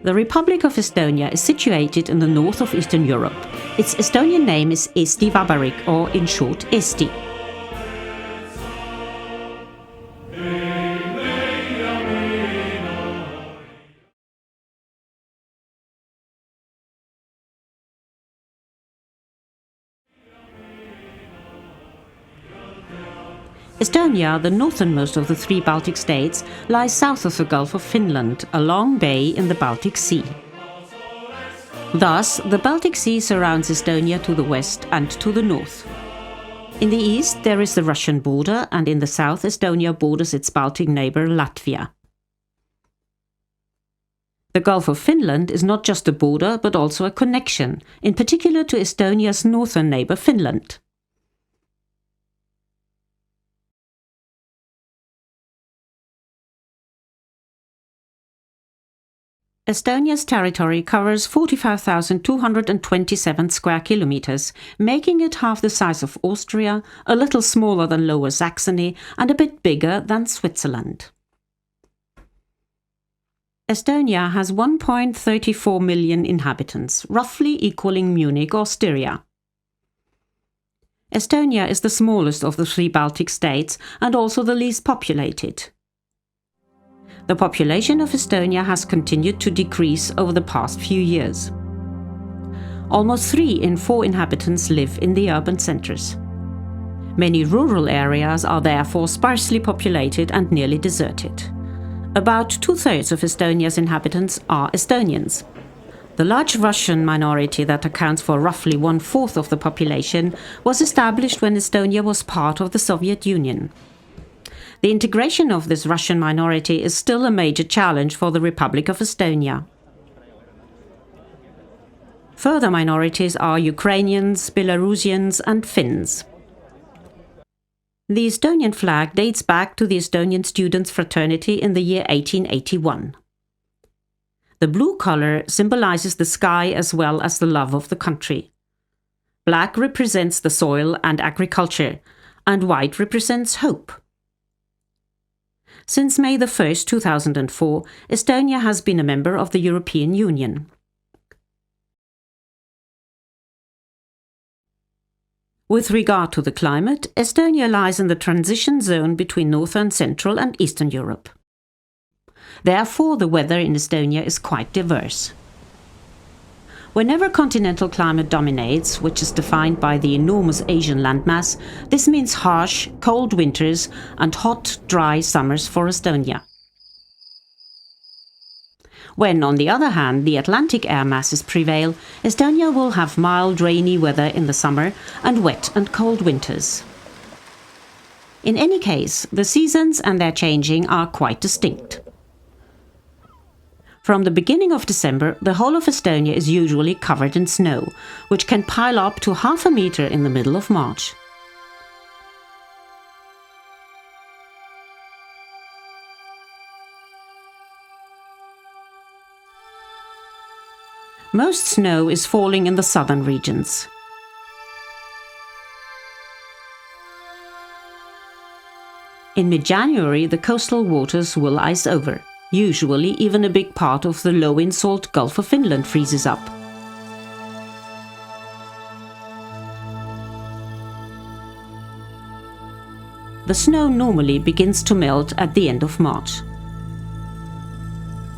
The Republic of Estonia is situated in the north of Eastern Europe. Its Estonian name is Eesti Vabariik, or in short, Eesti. Estonia, the northernmost of the three Baltic states, lies south of the Gulf of Finland, a long bay in the Baltic Sea. Thus, the Baltic Sea surrounds Estonia to the west and to the north. In the east there is the Russian border, and in the south Estonia borders its Baltic neighbour Latvia. The Gulf of Finland is not just a border but also a connection, in particular to Estonia's northern neighbour Finland. Estonia's territory covers 45,227 square kilometers, making it half the size of Austria, a little smaller than Lower Saxony, and a bit bigger than Switzerland. Estonia has 1.34 million inhabitants, roughly equaling Munich or Styria. Estonia is the smallest of the three Baltic states and also the least populated. The population of Estonia has continued to decrease over the past few years. Almost 3 in 4 inhabitants live in the urban centres. Many rural areas are therefore sparsely populated and nearly deserted. About 2/3 of Estonia's inhabitants are Estonians. The large Russian minority that accounts for roughly 1/4 of the population was established when Estonia was part of the Soviet Union. The integration of this Russian minority is still a major challenge for the Republic of Estonia. Further minorities are Ukrainians, Belarusians and Finns. The Estonian flag dates back to the Estonian Students' Fraternity in the year 1881. The blue colour symbolizes the sky as well as the love of the country. Black represents the soil and agriculture, and white represents hope. Since May 1, 2004, Estonia has been a member of the European Union. With regard to the climate, Estonia lies in the transition zone between Northern, Central and Eastern Europe. Therefore, the weather in Estonia is quite diverse. Whenever continental climate dominates, which is defined by the enormous Asian landmass, this means harsh, cold winters and hot, dry summers for Estonia. When, on the other hand, the Atlantic air masses prevail, Estonia will have mild, rainy weather in the summer and wet and cold winters. In any case, the seasons and their changing are quite distinct. From the beginning of December, the whole of Estonia is usually covered in snow, which can pile up to half a meter in the middle of March. Most snow is falling in the southern regions. In mid-January, the coastal waters will ice over. Usually, even a big part of the low-in-salt Gulf of Finland freezes up. The snow normally begins to melt at the end of March.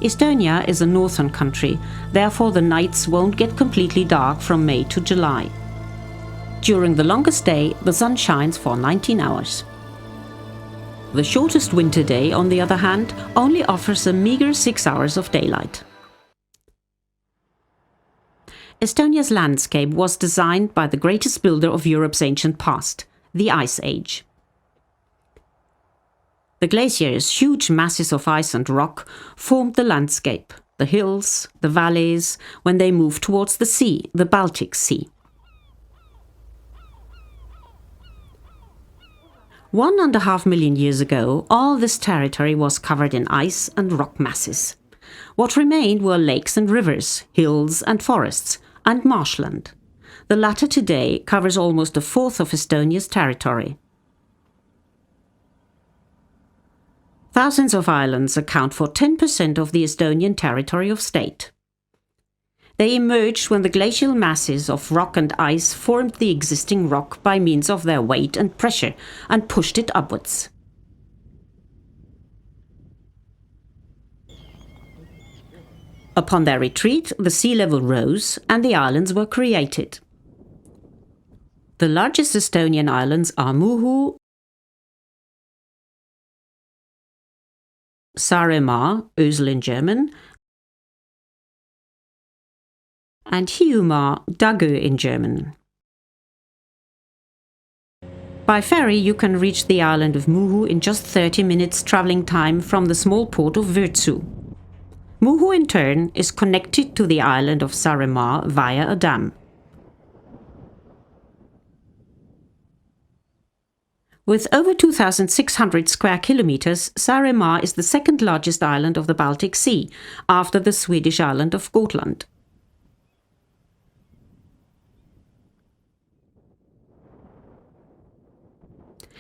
Estonia is a northern country, therefore the nights won't get completely dark from May to July. During the longest day, the sun shines for 19 hours. The shortest winter day, on the other hand, only offers a meagre 6 hours of daylight. Estonia's landscape was designed by the greatest builder of Europe's ancient past, the Ice Age. The glaciers, huge masses of ice and rock, formed the landscape, the hills, the valleys, when they moved towards the sea, the Baltic Sea. 1.5 million years ago, all this territory was covered in ice and rock masses. What remained were lakes and rivers, hills and forests, and marshland. The latter today covers almost 1/4 of Estonia's territory. Thousands of islands account for 10% of the Estonian territory of state. They emerged when the glacial masses of rock and ice formed the existing rock by means of their weight and pressure and pushed it upwards. Upon their retreat, the sea level rose and the islands were created. The largest Estonian islands are Muhu, Saaremaa, Ösel in German, and Hiiumaa, Dagö in German. By ferry you can reach the island of Muhu in just 30 minutes travelling time from the small port of Virtsu. Muhu in turn is connected to the island of Saaremaa via a dam. With over 2,600 square kilometers, Saaremaa is the second largest island of the Baltic Sea, after the Swedish island of Gotland.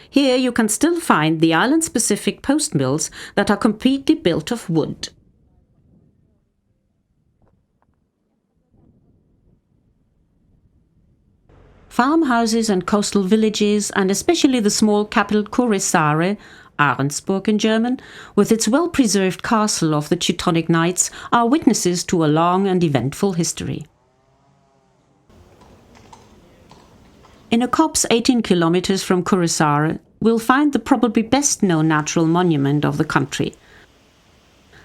Here you can still find the island-specific post mills that are completely built of wood. Farmhouses and coastal villages, and especially the small capital Kuressaare, Ahrensburg in German, with its well-preserved castle of the Teutonic Knights, are witnesses to a long and eventful history. In a copse 18 kilometers from Kuressaare, we'll find the probably best-known natural monument of the country,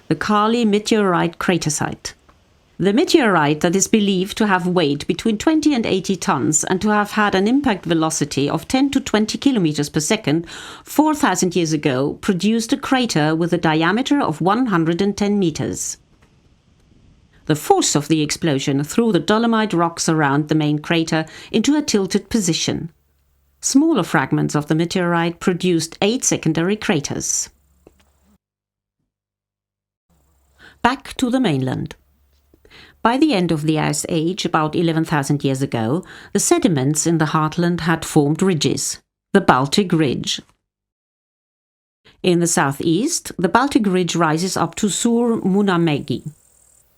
the Kali meteorite crater site. The meteorite that is believed to have weighed between 20 and 80 tons and to have had an impact velocity of 10 to 20 kilometers per second 4,000 years ago produced a crater with a diameter of 110 meters. The force of the explosion threw the dolomite rocks around the main crater into a tilted position. Smaller fragments of the meteorite produced 8 secondary craters. Back to the mainland. By the end of the Ice Age, about 11,000 years ago, the sediments in the heartland had formed ridges, the Baltic Ridge. In the southeast, the Baltic Ridge rises up to Suurmunamägi.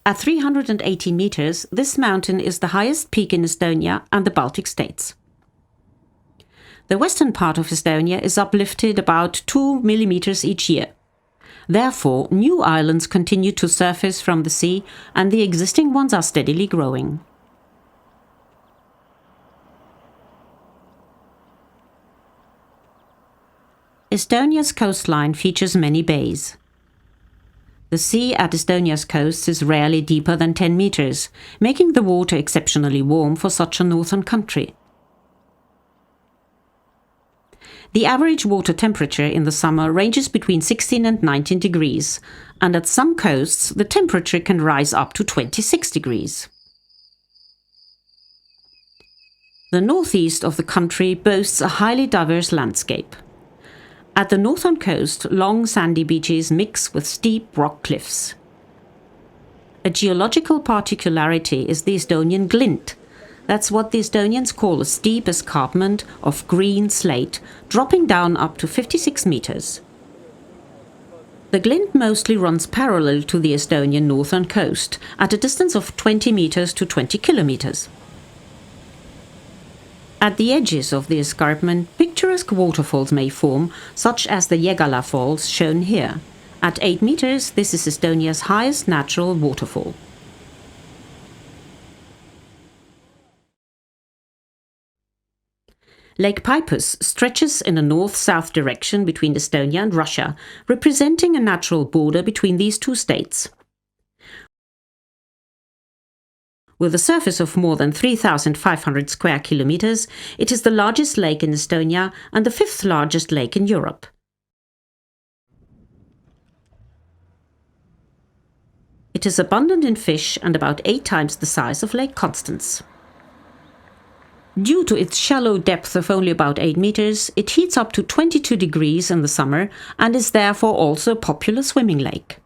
At 380 meters, this mountain is the highest peak in Estonia and the Baltic states. The western part of Estonia is uplifted about 2 millimeters each year. Therefore, new islands continue to surface from the sea, and the existing ones are steadily growing. Estonia's coastline features many bays. The sea at Estonia's coast is rarely deeper than 10 meters, making the water exceptionally warm for such a northern country. The average water temperature in the summer ranges between 16 and 19 degrees, and at some coasts the temperature can rise up to 26 degrees. The northeast of the country boasts a highly diverse landscape. At the northern coast, long sandy beaches mix with steep rock cliffs. A geological particularity is the Estonian glint. That's what the Estonians call a steep escarpment of green slate, dropping down up to 56 meters. The glint mostly runs parallel to the Estonian northern coast, at a distance of 20 meters to 20 kilometers. At the edges of the escarpment, picturesque waterfalls may form, such as the Jägala Falls shown here. At 8 meters, this is Estonia's highest natural waterfall. Lake Peipus stretches in a north-south direction between Estonia and Russia, representing a natural border between these two states. With a surface of more than 3,500 square kilometers, it is the largest lake in Estonia and the 5th largest lake in Europe. It is abundant in fish and about 8 times the size of Lake Constance. Due to its shallow depth of only about 8 meters, it heats up to 22 degrees in the summer and is therefore also a popular swimming lake.